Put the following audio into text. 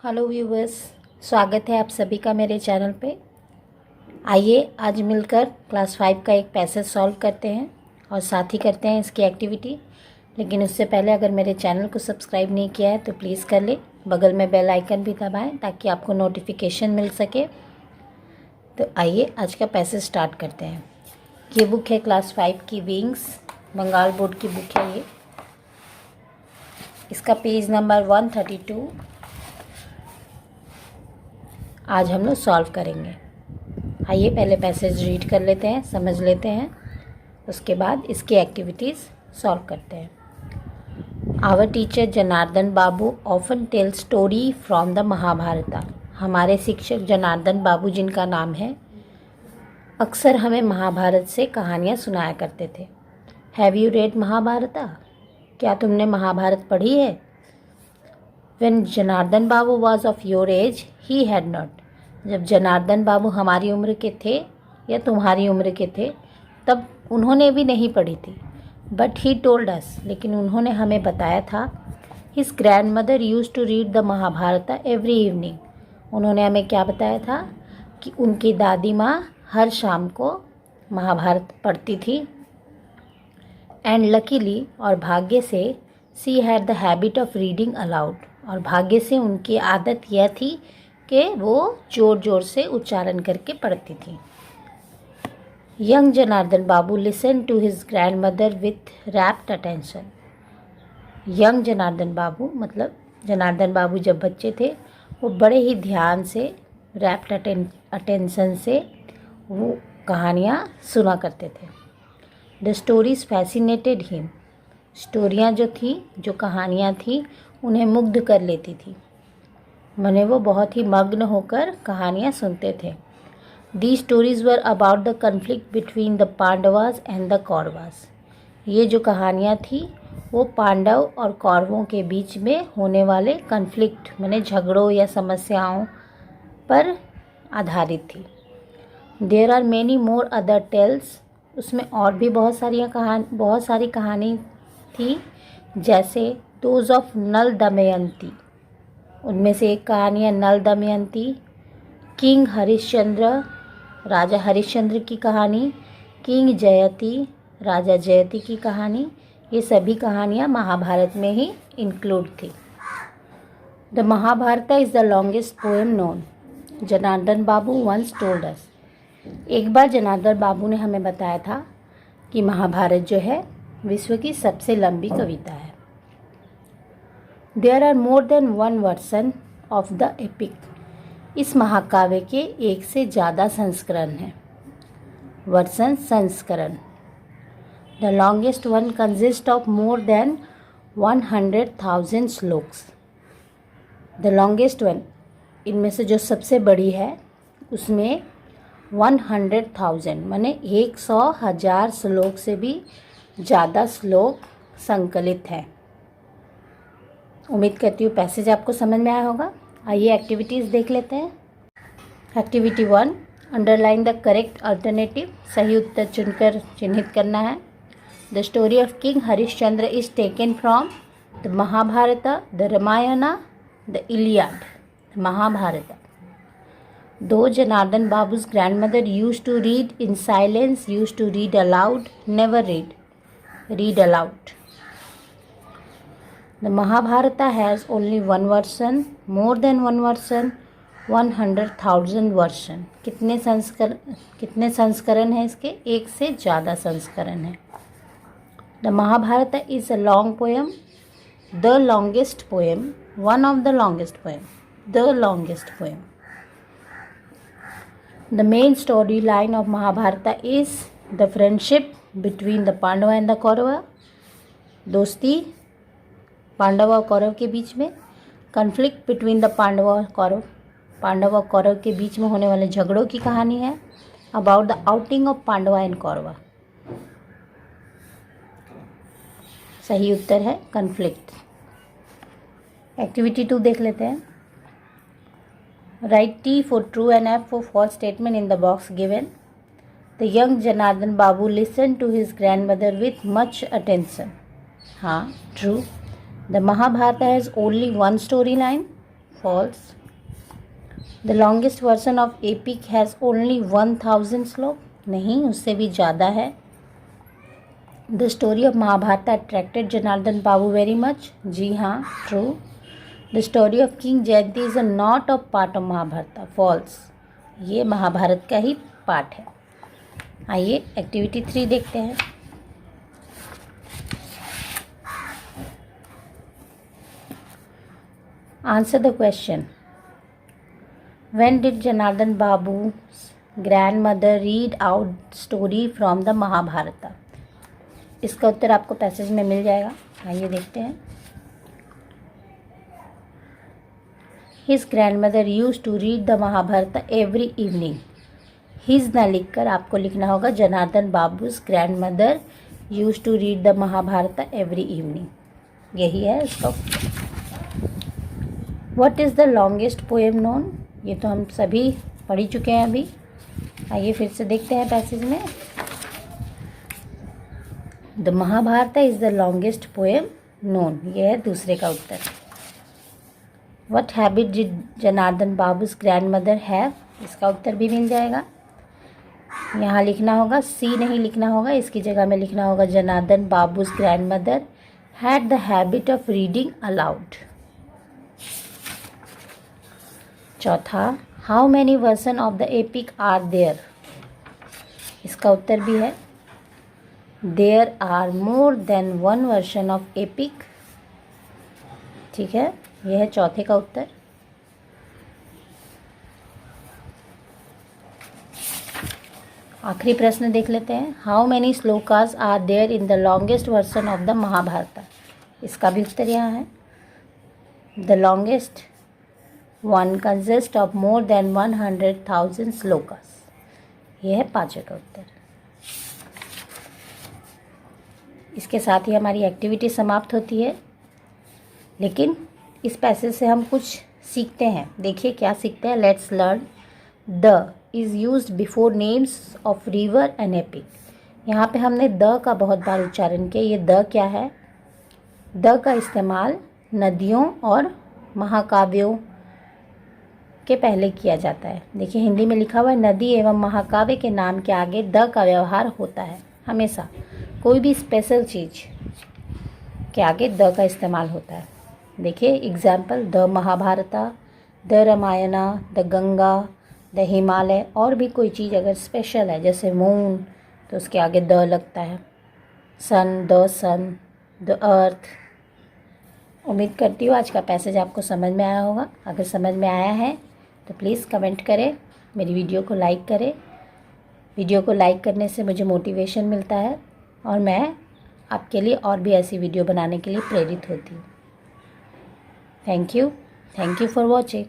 Hello viewers, स्वागत है आप सभी का मेरे चैनल पे। आइए आज मिलकर क्लास 5 का एक पैसेज सॉल्व करते हैं और साथ ही करते हैं इसकी एक्टिविटी। लेकिन उससे पहले अगर मेरे चैनल को सब्सक्राइब नहीं किया है तो प्लीज़ कर ले, बगल में बेल आइकन भी दबाएं ताकि आपको नोटिफिकेशन मिल सके। तो आइए आज का पैसेज स्टार्ट करते हैं। ये बुक है क्लास 5 की विंग्स, बंगाल बोर्ड की बुक है ये। इसका पेज नंबर 132 आज हम लोग सॉल्व करेंगे। आइए पहले पैसेज रीड कर लेते हैं, समझ लेते हैं, उसके बाद इसकी एक्टिविटीज़ सॉल्व करते हैं। Our teacher Janardan Babu often tell story from the Mahabharata. हमारे शिक्षक जनार्दन बाबू जिनका नाम है, अक्सर हमें महाभारत से कहानियाँ सुनाया करते थे। Have you read Mahabharata? क्या तुमने महाभारत पढ़ी है? When Janardan Babu was of your age he had not. जब जनार्दन बाबू हमारी उम्र के थे या तुम्हारी उम्र के थे तब उन्होंने भी नहीं पढ़ी थी। बट ही टोल्ड अस, लेकिन उन्होंने हमें बताया था। His grandmother use to read the Mahabharata every evening. उन्होंने हमें क्या बताया था कि उनकी दादी माँ हर शाम को महाभारत पढ़ती थी। एंड लकीली, और भाग्य से, she had the habit of reading allowed. और भाग्य से उनकी आदत यह थी कि वो ज़ोर ज़ोर से उच्चारण करके पढ़ती थी। Young Janardan Babu listen to his grandmother with rapt attention. Young Janardan Babu मतलब जनार्दन बाबू जब बच्चे थे वो बड़े ही ध्यान से, रैप्ट अटेंशन से वो कहानियाँ सुना करते थे। The stories fascinated him. स्टोरियाँ जो थी, जो कहानियाँ थी, उन्हें मुग्ध कर लेती थी। मने वो बहुत ही मग्न होकर कहानियाँ सुनते थे। The stories were about the conflict between the Pandavas and the Kauravas. ये जो कहानियाँ थी वो पांडव और कौरवों के बीच में होने वाले कन्फ्लिक्ट माने झगड़ों या समस्याओं पर आधारित थी। There are many more other tales. उसमें और भी बहुत सारी कहानी थी, जैसे दोज ऑफ नल दमयंती। उनमें से एक कहानी है नल दमयंती। किंग हरिश्चंद्र, राजा हरिश्चंद्र की कहानी। किंग जयति, राजा जयति की कहानी। ये सभी कहानियाँ महाभारत में ही इंक्लूड थी। The Mahabharata is the longest poem known, Janardan Babu once told us. एक बार जनार्दन बाबू ने हमें बताया था कि महाभारत जो है विश्व की सबसे लंबी कविता है। There are more than one version of the epic. इस महाकाव्य के एक से ज़्यादा संस्करण हैं। वर्सन संस्करण। The longest one consist of more than 100,000 shlokas. The longest one, इनमें से जो सबसे बड़ी है उसमें 100,000 माने 100,000 श्लोक से भी ज़्यादा श्लोक संकलित हैं। उम्मीद करती हूँ पैसेज आपको समझ में आया होगा। आइए एक्टिविटीज़ देख लेते हैं। Activity 1, underline the correct alternative. सही उत्तर चुनकर चिन्हित करना है। The story of king Harishchandra is taken from the Mahabharat, the Ramayan, the Iliad. Mahabharat. दो Janardan बाबू's grandmother used to read in silence, used to read aloud, never read aloud. The Mahabharata has only one version, more than one version, 100,000 version. कितने संस्करण हैं इसके? एक से ज़्यादा संस्करण है। The Mahabharata is a long poem, the longest poem, one of the longest poem, the longest poem. The main storyline of Mahabharata is the friendship between the Pandava and the Kaurava. दोस्ती पांडव और कौरव के बीच में। Conflict between the Pandav और कौरव, पांडव और कौरव के बीच में होने वाले झगड़ों की कहानी है। About the outing of Pandava and Kaurava. सही उत्तर है कन्फ्लिक्ट। एक्टिविटी 2 देख लेते हैं। Write T for true and F for false statement in the box given. The young Janardhan Babu listened to his grandmother with much attention. हाँ, true. The Mahabharata has only one storyline. False. The longest version of epic has only 1000 श्लोक, नहीं, उससे भी ज़्यादा है। The story of Mahabharat attracted Janardan Babu very much, जी हाँ, true. The story of king Jayanti is not a part of Mahabharat, false, ये महाभारत का ही पार्ट है। आइए एक्टिविटी 3 देखते हैं। Answer the question. When did Janardhan Babu's grandmother read out story from the Mahabharat? इसका उत्तर आपको पैसेज में मिल जाएगा, आइए देखते हैं। His grandmother used to read the Mahabharat every evening. His ना लिखकर आपको लिखना होगा Janardan बाबू's grandmother used to read the Mahabharat every evening, यही है इसका। What is the longest poem known? ये तो हम सभी पढ़ ही चुके हैं अभी, आइए फिर से देखते हैं पैसेज में। The Mahabharat is the longest poem known, ये है दूसरे का उत्तर। What habit did Janardan Babu's grandmother have, इसका उत्तर भी मिल जाएगा। यहाँ लिखना होगा, सी नहीं लिखना होगा, इसकी जगह में लिखना होगा Janardan Babu's grandmother had the habit of reading aloud. चौथा, how many version of the epic are there, इसका उत्तर भी है there are more than 1 version of epic, ठीक है, यह है चौथे का उत्तर। आखिरी प्रश्न देख लेते हैं। How many shlokas are there in the longest version of the Mahabharat, इसका भी उत्तर यहाँ है the longest one consist of more than 100,000 shlokas, यह है पाँचवें का उत्तर। इसके साथ ही हमारी एक्टिविटी समाप्त होती है, लेकिन इस पैसेज से हम कुछ सीखते हैं। देखिए क्या सीखते हैं। Let's learn. The is used before names of river and epic, यहाँ पे हमने द का बहुत बार उच्चारण किया। ये द क्या है? द का इस्तेमाल नदियों और महाकाव्यों के पहले किया जाता है। देखिए हिंदी में लिखा हुआ है नदी एवं महाकाव्य के नाम के आगे द का व्यवहार होता है हमेशा, कोई भी स्पेशल चीज़ के आगे द का इस्तेमाल होता है। देखिए example, the Mahabharata, the Ramayana, the Ganga, the Himalaya, और भी कोई चीज़ अगर स्पेशल है जैसे मून तो उसके आगे द लगता है। सन, द सन, द अर्थ। उम्मीद करती हूँ आज का पैसेज आपको समझ में आया होगा। अगर समझ में आया है तो प्लीज़ कमेंट करें, मेरी वीडियो को लाइक करें। वीडियो को लाइक करने से मुझे मोटिवेशन मिलता है और मैं आपके लिए और भी ऐसी वीडियो बनाने के लिए प्रेरित होती हूँ। Thank you for watching.